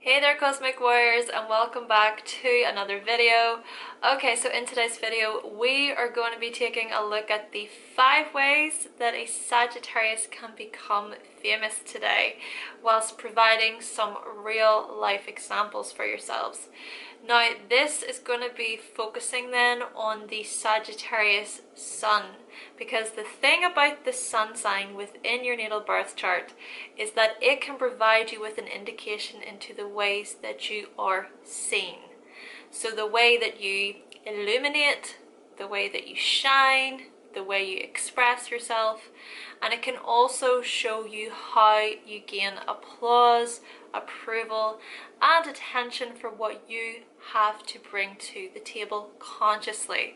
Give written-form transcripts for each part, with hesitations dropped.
Hey there Cosmic Warriors, and welcome back to another video. Okay, so in today's video we are going to be taking a look at the 5 ways that a Sagittarius can become famous today, whilst providing some real life examples for yourselves. Now this is going to be focusing then on the Sagittarius sun, because the thing about the sun sign within your natal birth chart is that it can provide you with an indication into the ways that you are seen. So the way that you illuminate, the way that you shine, the way you express yourself, and it can also show you how you gain applause, approval, and attention for what you have to bring to the table consciously.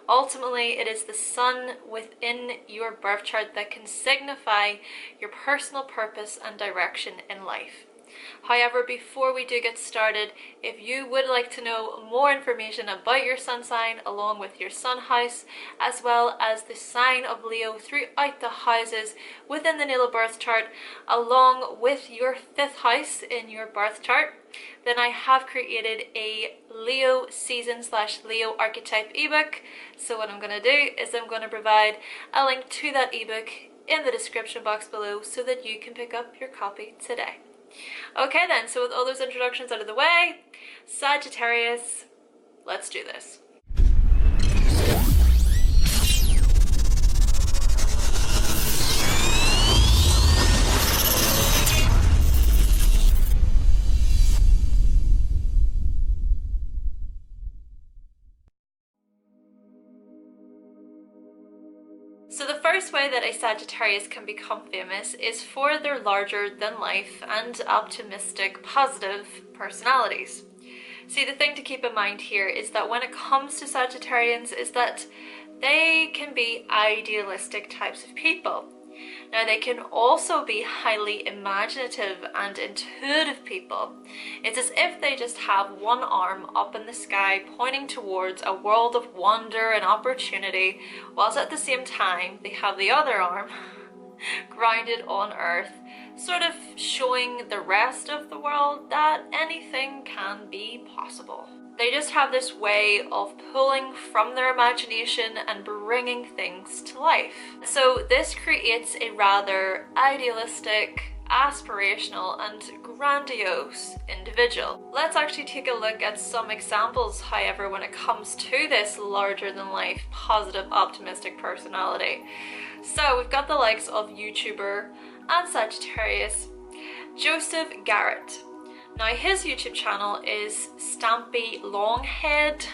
Ultimately, it is the sun within your birth chart that can signify your personal purpose and direction in life. However, before we do get started, if you would like to know more information about your sun sign along with your sun house, as well as the sign of Leo throughout the houses within the natal birth chart, along with your 5th house in your birth chart, then I have created a Leo season / Leo archetype ebook. So what I'm going to do is I'm going to provide a link to that ebook in the description box below so that you can pick up your copy today. Okay then, so with all those introductions out of the way, Sagittarius, let's do this. So the first way that a Sagittarius can become famous is for their larger than life and optimistic, positive personalities. See, the thing to keep in mind here is that when it comes to Sagittarians is that they can be idealistic types of people. Now they can also be highly imaginative and intuitive people. It's as if they just have one arm up in the sky pointing towards a world of wonder and opportunity, whilst at the same time they have the other arm grounded on earth, sort of showing the rest of the world that anything can be possible. They just have this way of pulling from their imagination and bringing things to life. So this creates a rather idealistic, aspirational and grandiose individual. Let's actually take a look at some examples, however, when it comes to this larger than life, positive, optimistic personality. So we've got the likes of YouTuber and Sagittarius, Joseph Garrett. Now his YouTube channel is Stampy Longhead.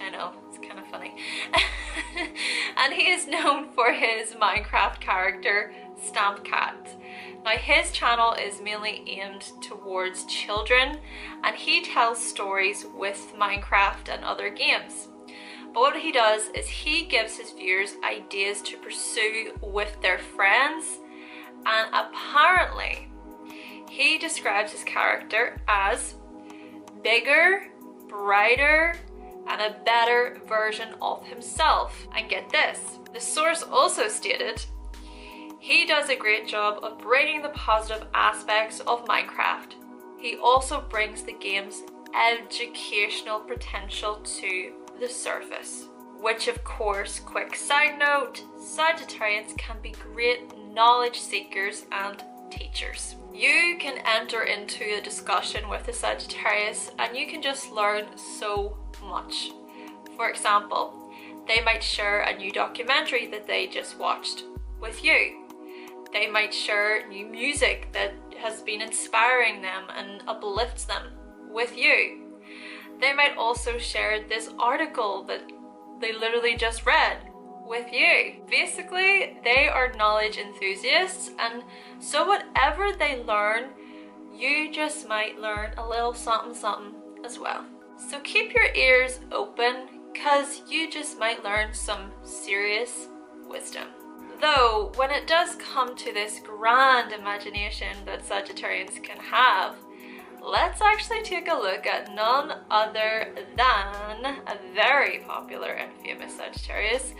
I know, it's kind of funny. And he is known for his Minecraft character, Stamp Cat. Now his channel is mainly aimed towards children, and he tells stories with Minecraft and other games. But what he does is he gives his viewers ideas to pursue with their friends, and apparently he describes his character as bigger, brighter, and a better version of himself. And get this, the source also stated he does a great job of bringing the positive aspects of Minecraft. He also brings the game's educational potential to the surface. Which of course, quick side note, Sagittarians can be great knowledge seekers and teachers. You can enter into a discussion with a Sagittarius and you can just learn so much. For example, they might share a new documentary that they just watched with you. They might share new music that has been inspiring them and uplifts them with you. They might also share this article that they literally just read with you. Basically, they are knowledge enthusiasts, and so whatever they learn, you just might learn a little something as well. So keep your ears open, because you just might learn some serious wisdom. Though, when it does come to this grand imagination that Sagittarians can have, let's actually take a look at none other than a very popular and famous Sagittarius,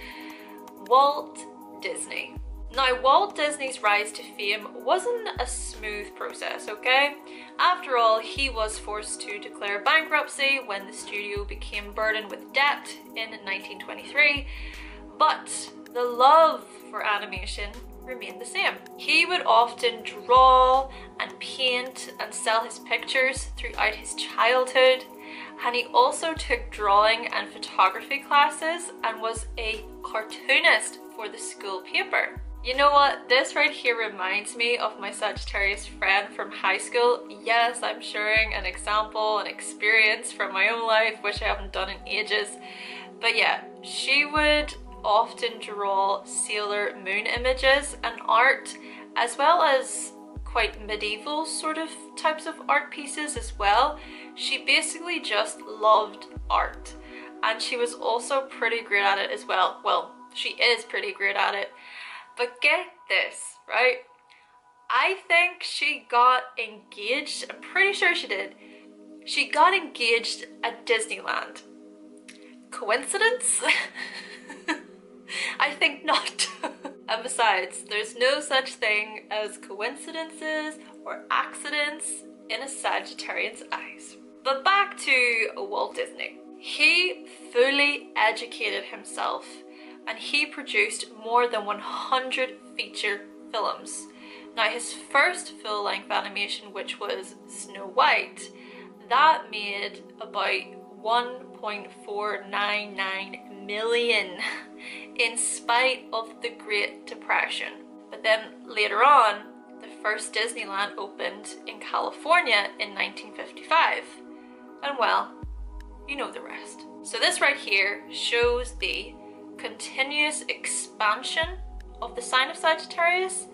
Walt Disney. Now, Walt Disney's rise to fame wasn't a smooth process, okay? After all, he was forced to declare bankruptcy when the studio became burdened with debt in 1923, but the love for animation remained the same. He would often draw and paint and sell his pictures throughout his childhood, and he also took drawing and photography classes and was a cartoonist for the school paper. You know what? This right here reminds me of my Sagittarius friend from high school. Yes, I'm sharing an example, an experience from my own life, which I haven't done in ages. But yeah, she would often draw Sailor Moon images and art, as well as quite medieval sort of types of art pieces as well. She basically just loved art, and she was also pretty great at it as well. Well, she is pretty great at it. But get this, right? I think she got engaged. I'm pretty sure she did. She got engaged at Disneyland. Coincidence? I think not. And besides, there's no such thing as coincidences or accidents in a Sagittarian's eyes. But back to Walt Disney. He fully educated himself, and he produced more than 100 feature films. Now, his first full-length animation, which was Snow White, that made about 1.499 million in spite of the Great Depression. But then later on, the first Disneyland opened in California in 1955. And well, you know the rest. So this right here shows the continuous expansion of the sign of Sagittarius,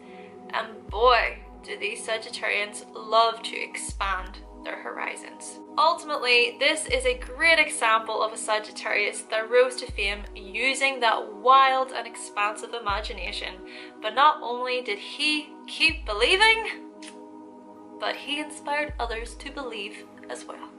and boy, do these Sagittarians love to expand their horizons. Ultimately, this is a great example of a Sagittarius that rose to fame using that wild and expansive imagination. But not only did he keep believing, but he inspired others to believe as well.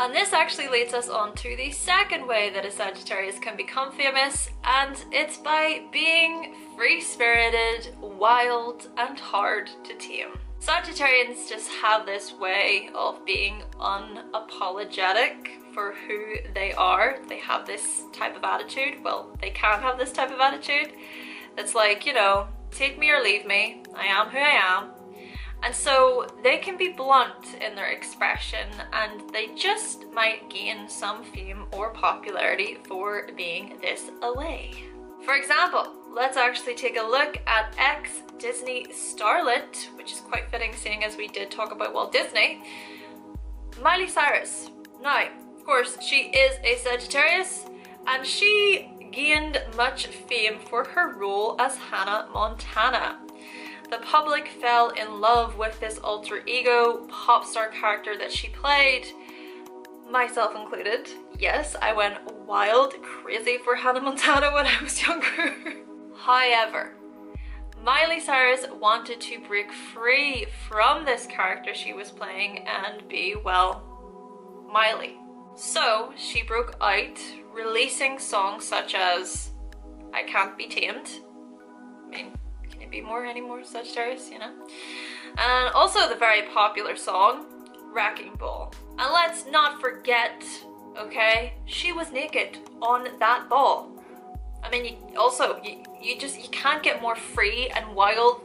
And this actually leads us on to the second way that a Sagittarius can become famous, and it's by being free-spirited, wild, and hard to tame. Sagittarians just have this way of being unapologetic for who they are. They have this type of attitude. Well, they can have this type of attitude. It's like, you know, take me or leave me. I am who I am. And so they can be blunt in their expression, and they just might gain some fame or popularity for being this away. For example, let's actually take a look at ex-Disney starlet, which is quite fitting seeing as we did talk about Walt Disney, Miley Cyrus. Now, of course, she is a Sagittarius, and she gained much fame for her role as Hannah Montana. The public fell in love with this alter ego pop star character that she played, myself included. Yes, I went wild, crazy for Hannah Montana when I was younger. However, Miley Cyrus wanted to break free from this character she was playing and be, well, Miley. So she broke out, releasing songs such as I Can't Be Tamed. I mean, be any more Sagittarius, you know? And also the very popular song, Wrecking Ball. And let's not forget, okay, she was naked on that ball. I mean, you can't get more free and wild.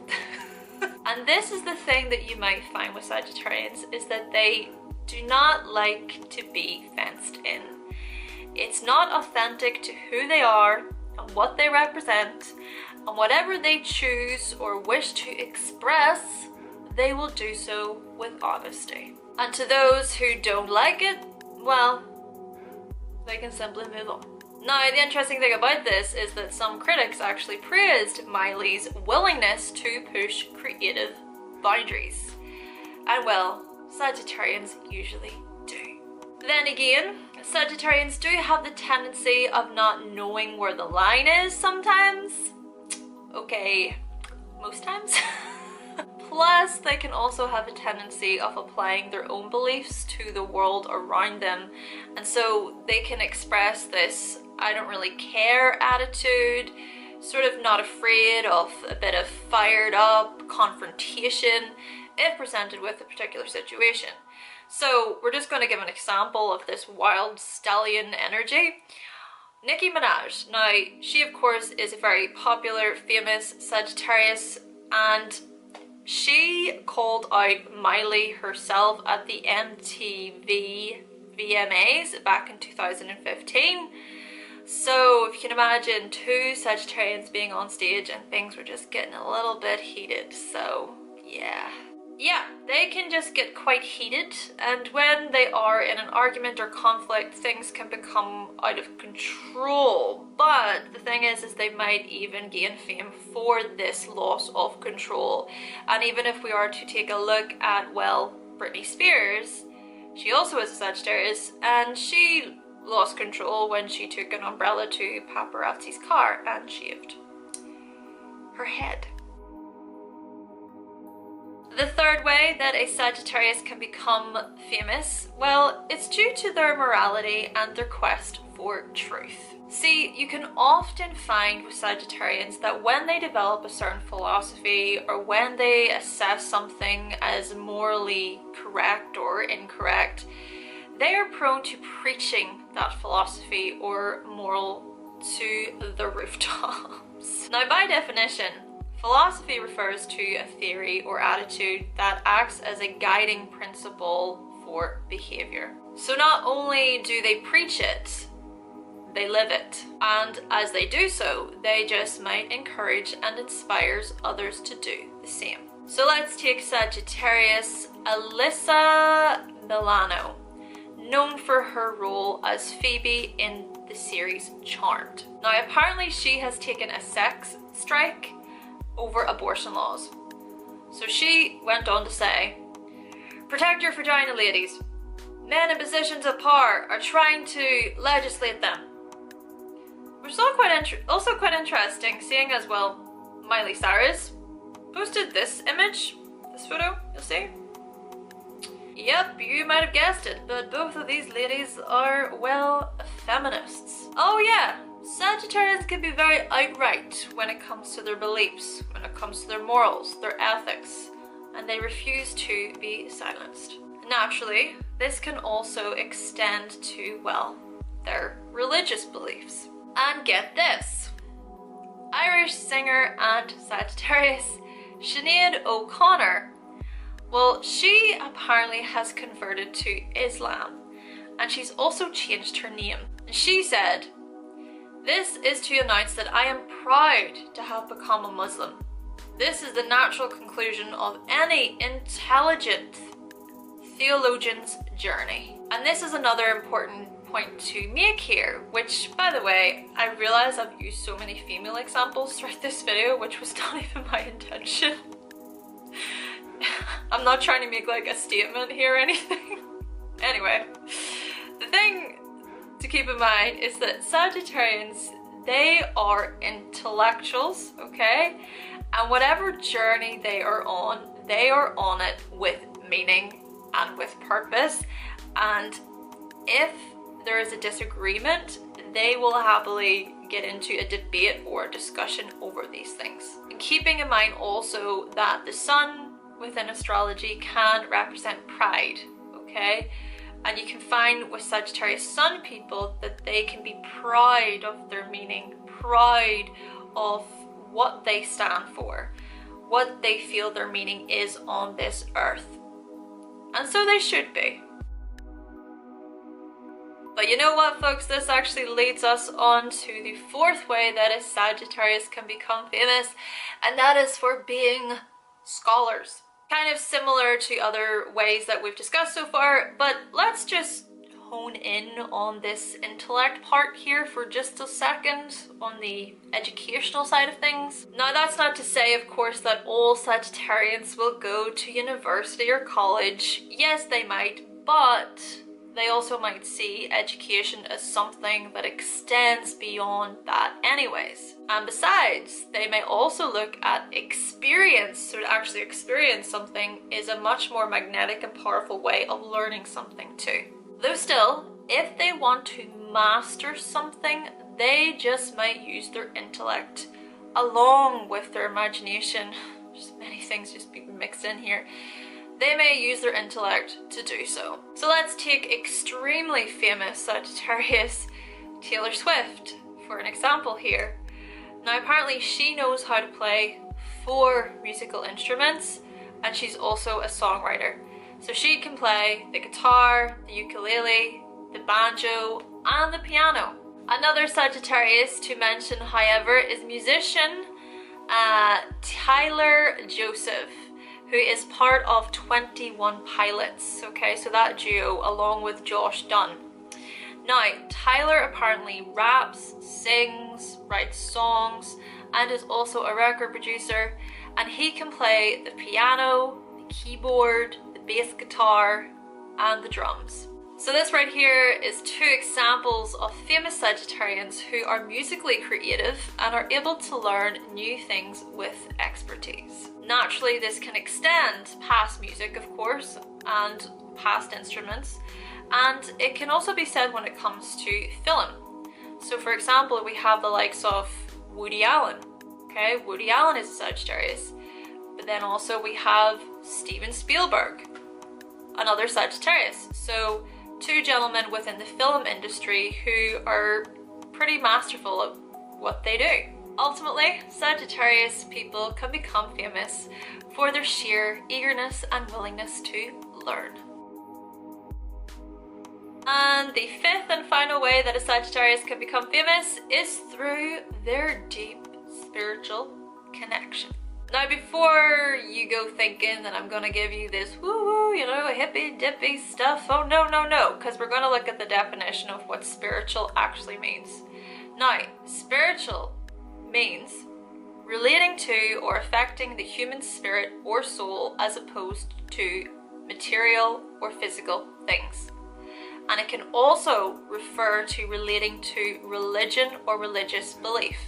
And this is the thing that you might find with Sagittarians, is that they do not like to be fenced in. It's not authentic to who they are and what they represent. And whatever they choose or wish to express, they will do so with honesty. And to those who don't like it, well, they can simply move on. Now, the interesting thing about this is that some critics actually praised Miley's willingness to push creative boundaries. And well, Sagittarians usually do. Then again, Sagittarians do have the tendency of not knowing where the line is sometimes. Okay, most times. Plus, they can also have a tendency of applying their own beliefs to the world around them, and so they can express this I don't really care attitude sort of not afraid of a bit of fired up confrontation if presented with a particular situation. So we're just going to give an example of this wild stallion energy. Nicki Minaj. Now, she of course is a very popular, famous Sagittarius, and she called out Miley herself at the MTV VMAs back in 2015. So if you can imagine two Sagittarians being on stage and things were just getting a little bit heated, so yeah. Yeah, they can just get quite heated, and when they are in an argument or conflict, things can become out of control. But the thing is they might even gain fame for this loss of control. And even if we are to take a look at, well, Britney Spears, she also is a Sagittarius, and she lost control when she took an umbrella to paparazzi's car and shaved her head. The third way that a Sagittarius can become famous, well, it's due to their morality and their quest for truth. See, you can often find with Sagittarians that when they develop a certain philosophy or when they assess something as morally correct or incorrect, they are prone to preaching that philosophy or moral to the rooftops. Now, by definition, philosophy refers to a theory or attitude that acts as a guiding principle for behavior. So not only do they preach it, they live it. And as they do so, they just might encourage and inspires others to do the same. So let's take Sagittarius Alyssa Milano, known for her role as Phoebe in the series Charmed. Now, apparently she has taken a sex strike over abortion laws. So she went on to say, "Protect your vagina, ladies. Men in positions of power are trying to legislate them." Which is also quite interesting, seeing as, well, Miley Cyrus posted this image, this photo, you'll see. Yep, you might have guessed it, but both of these ladies are, well, feminists. Oh yeah, Sagittarians can be very outright when it comes to their beliefs, when it comes to their morals, their ethics, and they refuse to be silenced. Naturally, this can also extend to, well, their religious beliefs. And get this, Irish singer and Sagittarius Sinead O'Connor, well, she apparently has converted to Islam, and she's also changed her name. And she said, "This is to announce that I am proud to have become a Muslim. This is the natural conclusion of any intelligent theologian's journey." And this is another important point to make here, which, by the way, I realize I've used so many female examples throughout this video, which was not even my intention. I'm not trying to make like a statement here or anything. Anyway, the thing to keep in mind is that Sagittarians, they are intellectuals, okay? And whatever journey they are on it with meaning and with purpose. And if there is a disagreement, they will happily get into a debate or a discussion over these things. And keeping in mind also that the sun within astrology can represent pride, okay? And you can find with Sagittarius sun people that they can be proud of their meaning, proud of what they stand for, what they feel their meaning is on this earth. And so they should be. But you know what, folks, this actually leads us on to the fourth way that a Sagittarius can become famous, and that is for being scholars. Kind of similar to other ways that we've discussed so far, but let's just hone in on this intellect part here for just a second on the educational side of things. Now, that's not to say, of course, that all Sagittarians will go to university or college. Yes, they might, but they also might see education as something that extends beyond that anyways. And besides, they may also look at experience. So to actually experience something is a much more magnetic and powerful way of learning something too. Though still, if they want to master something, they just might use their intellect along with their imagination, just many things just being mixed in here, they may use their intellect to do so. So let's take extremely famous Sagittarius Taylor Swift for an example here. Now apparently she knows how to play 4 musical instruments, and she's also a songwriter. So she can play the guitar, the ukulele, the banjo, and the piano. Another Sagittarius to mention, however, is musician Tyler Joseph, who is part of 21 Pilots, okay, so that duo along with Josh Dun. Now, Tyler apparently raps, sings, writes songs, and is also a record producer, and he can play the piano, the keyboard, the bass guitar, and the drums. So this right here is 2 examples of famous Sagittarians who are musically creative and are able to learn new things with expertise. Naturally, this can extend past music, of course, and past instruments, and it can also be said when it comes to film. So for example, we have the likes of Woody Allen. Okay, Woody Allen is a Sagittarius, but then also we have Steven Spielberg, another Sagittarius. So 2 gentlemen within the film industry who are pretty masterful at what they do. Ultimately, Sagittarius people can become famous for their sheer eagerness and willingness to learn. And the 5th and final way that a Sagittarius can become famous is through their deep spiritual connection. Now before you go thinking that I'm gonna give you this woo-woo, you know, hippy dippy stuff, oh no, because we're gonna look at the definition of what spiritual actually means. Now, spiritual means relating to or affecting the human spirit or soul as opposed to material or physical things. And it can also refer to relating to religion or religious belief.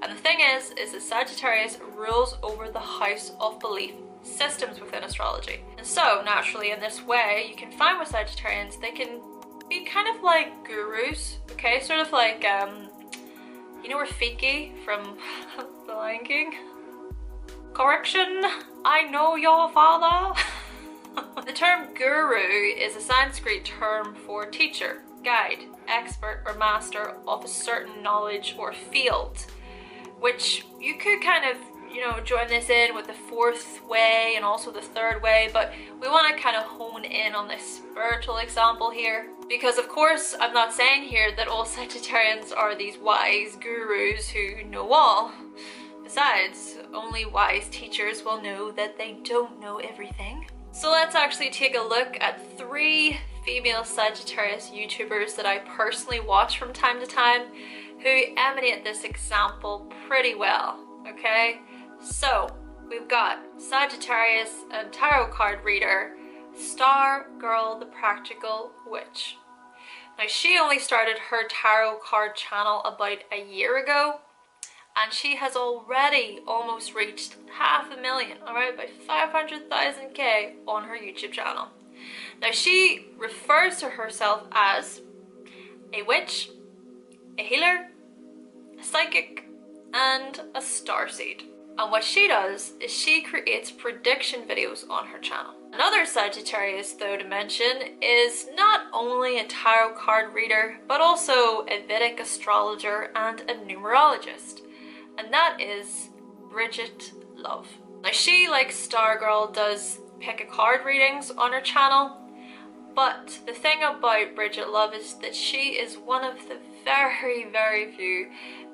And the thing is that Sagittarius rules over the house of belief systems within astrology. And so, naturally, in this way, you can find with Sagittarians, they can be kind of like gurus, okay? Sort of like, you know Rafiki from The Lion King? Correction, I know your father. The term guru is a Sanskrit term for teacher, guide, expert, or master of a certain knowledge or field, which you could kind of, you know, join this in with the 4th way and also the 3rd way, but we want to kind of hone in on this spiritual example here, because of course I'm not saying here that all Sagittarians are these wise gurus who know all. Besides, only wise teachers will know that they don't know everything. So let's actually take a look at 3 female Sagittarius YouTubers that I personally watch from time to time who emanate this example pretty well, okay? So, we've got Sagittarius and tarot card reader, Star Girl the Practical Witch. Now, she only started her tarot card channel about a year ago, and she has already almost reached 500,000, alright, about 500,000k on her YouTube channel. Now, she refers to herself as a witch, a healer, a psychic, and a starseed. And what she does is she creates prediction videos on her channel. Another Sagittarius, though, to mention is not only a tarot card reader, but also a Vedic astrologer and a numerologist. And that is Bridget Love. Now she, like Stargirl, does pick a card readings on her channel, but the thing about Bridget Love is that she is one of the very few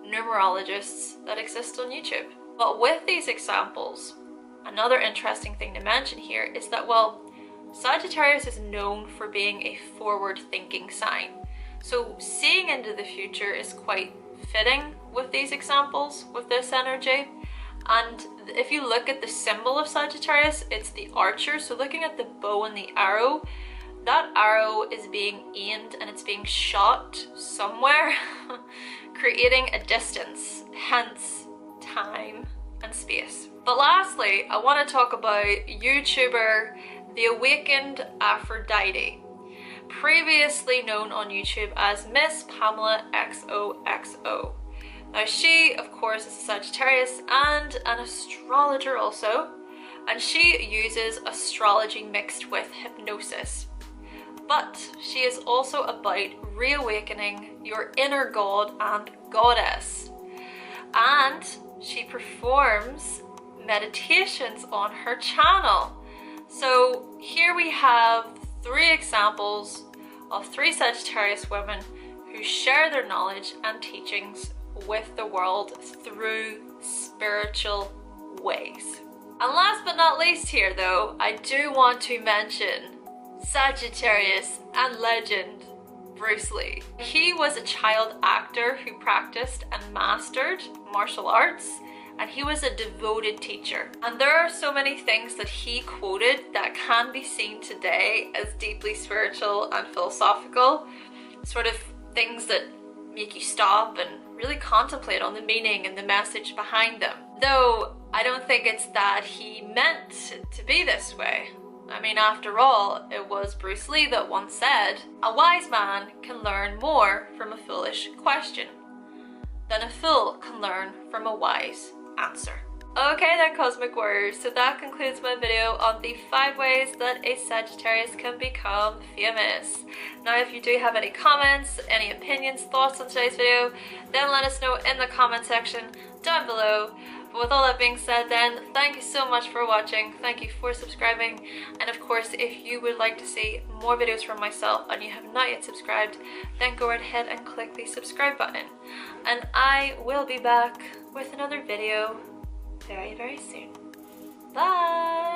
numerologists that exist on YouTube. But with these examples, another interesting thing to mention here is that, well, Sagittarius is known for being a forward-thinking sign. So seeing into the future is quite fitting with these examples, with this energy. And if you look at the symbol of Sagittarius, it's the archer. So looking at the bow and the arrow, that arrow is being aimed and it's being shot somewhere, creating a distance, hence time and space. But lastly, I want to talk about YouTuber The Awakened Aphrodite, previously known on YouTube as Miss Pamela XOXO. Now she, of course, is a Sagittarius and an astrologer also, and she uses astrology mixed with hypnosis. But she is also about reawakening your inner god and goddess. And she performs meditations on her channel. So here we have 3 examples of 3 Sagittarius women who share their knowledge and teachings with the world through spiritual ways. And last but not least here though, I do want to mention Sagittarius and legend Bruce Lee. He was a child actor who practiced and mastered martial arts, and he was a devoted teacher. And there are so many things that he quoted that can be seen today as deeply spiritual and philosophical, sort of things that make you stop and really contemplate on the meaning and the message behind them. Though I don't think it's that he meant it to be this way. I mean, after all, it was Bruce Lee that once said, "A wise man can learn more from a foolish question than a fool can learn from a wise answer." Okay then, Cosmic Warriors, so that concludes my video on the 5 ways that a Sagittarius can become famous. Now if you do have any comments, any opinions, thoughts on today's video, then let us know in the comment section down below. But with all that being said then, thank you so much for watching, thank you for subscribing, and of course if you would like to see more videos from myself and you have not yet subscribed, then go right ahead and click the subscribe button. And I will be back with another video very, very soon. Bye!